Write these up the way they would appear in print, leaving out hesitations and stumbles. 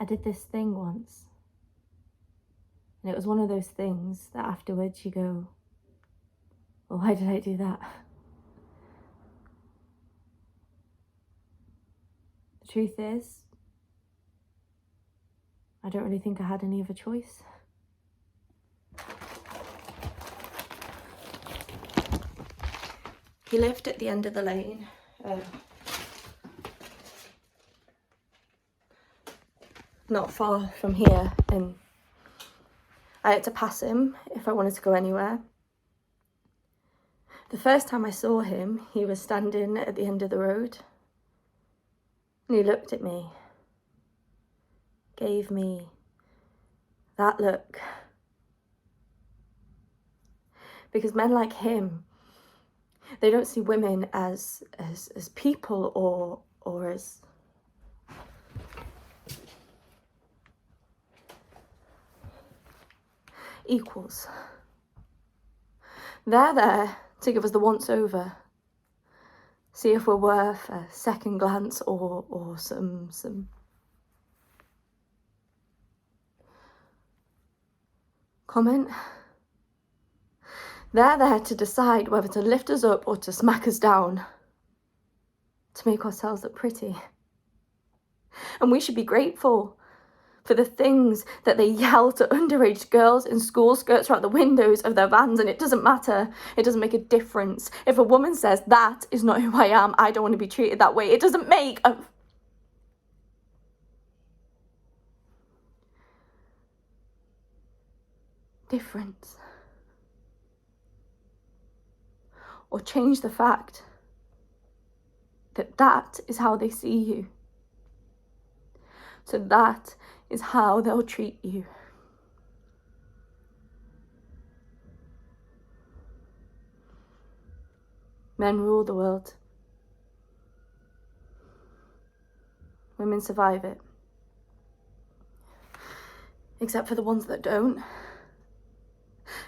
I did this thing once. And it was one of those things that afterwards you go, well, why did I do that? The truth is, I don't really think I had any other choice. He lived at the end of the lane. Not far from here, and I had to pass him if I wanted to go anywhere. The first time I saw him, he was standing at the end of the road, and he looked at me, gave me that look. Because men like him, they don't see women as people or as equals. They're there to give us the once over, see if we're worth a second glance or some comment. They're there to decide whether to lift us up or to smack us down, to make ourselves look pretty. And we should be grateful for the things that they yell to underage girls in school skirts out the windows of their vans, and it doesn't matter. It doesn't make a difference. If a woman says, that is not who I am, I don't want to be treated that way, it doesn't make a difference. Or change the fact that that is how they see you. So that is how they'll treat you. Men rule the world. Women survive it. Except for the ones that don't.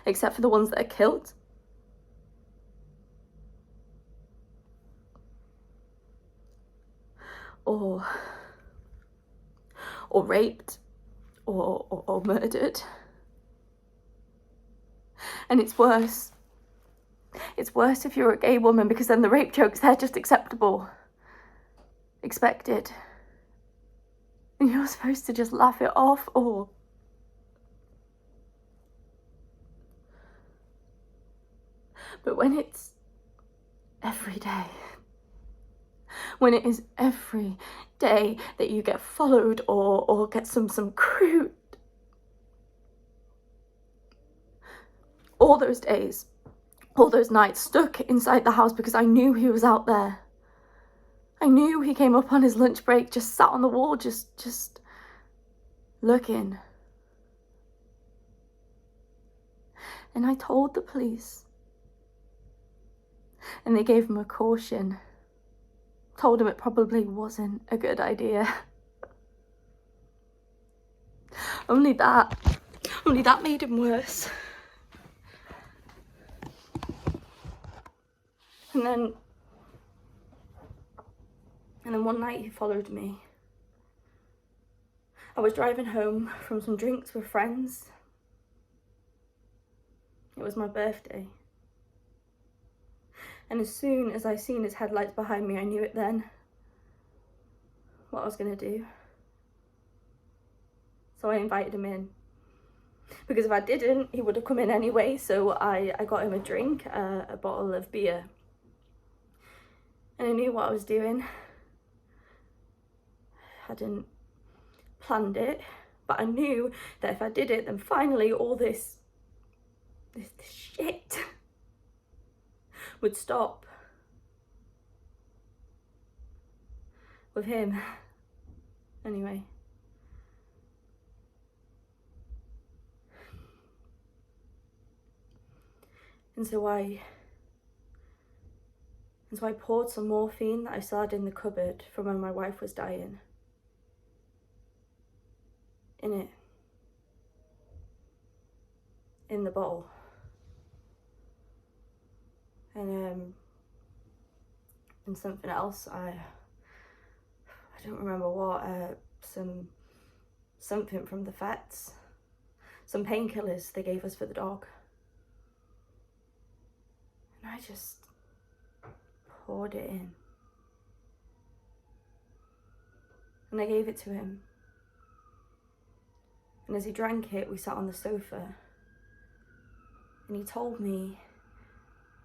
Except for the ones that are killed. Or raped, or murdered. And it's worse. It's worse if you're a gay woman, because then the rape jokes, they're just acceptable. Expected. And you're supposed to just laugh it off, or... But when it's every day, when it is every day that you get followed or get some crude, all those days, all those nights stuck inside the house because I knew he was out there. I knew he came up on his lunch break, just sat on the wall, just looking. And I told the police. And they gave him a caution. Told him it probably wasn't a good idea. Only that made him worse. And then one night he followed me. I was driving home from some drinks with friends. It was my birthday. And as soon as I seen his headlights behind me, I knew it then. What I was gonna do. So I invited him in. Because if I didn't, he would have come in anyway, so I got him a drink, a bottle of beer. And I knew what I was doing. I hadn't planned it, but I knew that if I did it, then finally all this shit would stop. With him. Anyway. And so I poured some morphine that I still had in the cupboard from when my wife was dying in it. In the bottle. And something else, I don't remember what, some something from the vets. Some painkillers they gave us for the dog. And I just poured it in. And I gave it to him. And as he drank it, we sat on the sofa. And he told me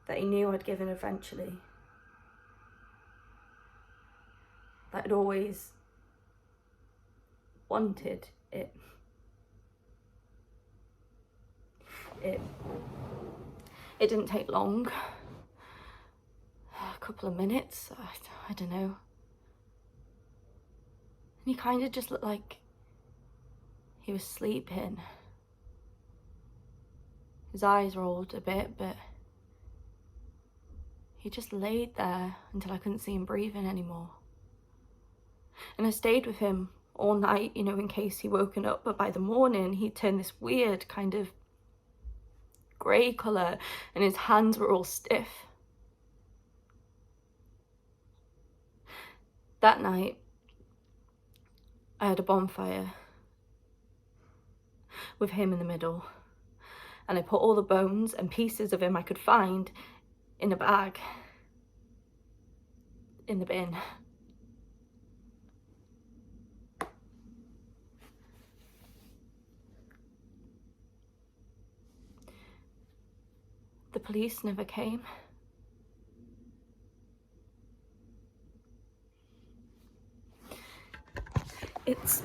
that he knew I'd give in eventually. That I'd always wanted it. It didn't take long. A couple of minutes, I don't know. And he kind of just looked like he was sleeping. His eyes rolled a bit, but he just laid there until I couldn't see him breathing anymore. And I stayed with him all night, you know, in case he woken up, but by the morning he turned this weird kind of grey colour and his hands were all stiff. That night, I had a bonfire with him in the middle, and I put all the bones and pieces of him I could find in a bag in the bin. The police never came. It's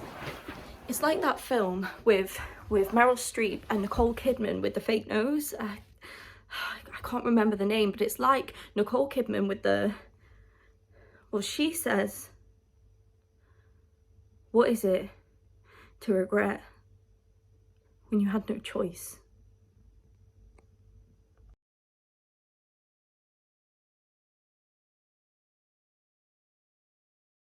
like that film with Meryl Streep and Nicole Kidman with the fake nose. I can't remember the name, but it's like Nicole Kidman with the, well, she says, "What is it to regret when you had no choice?"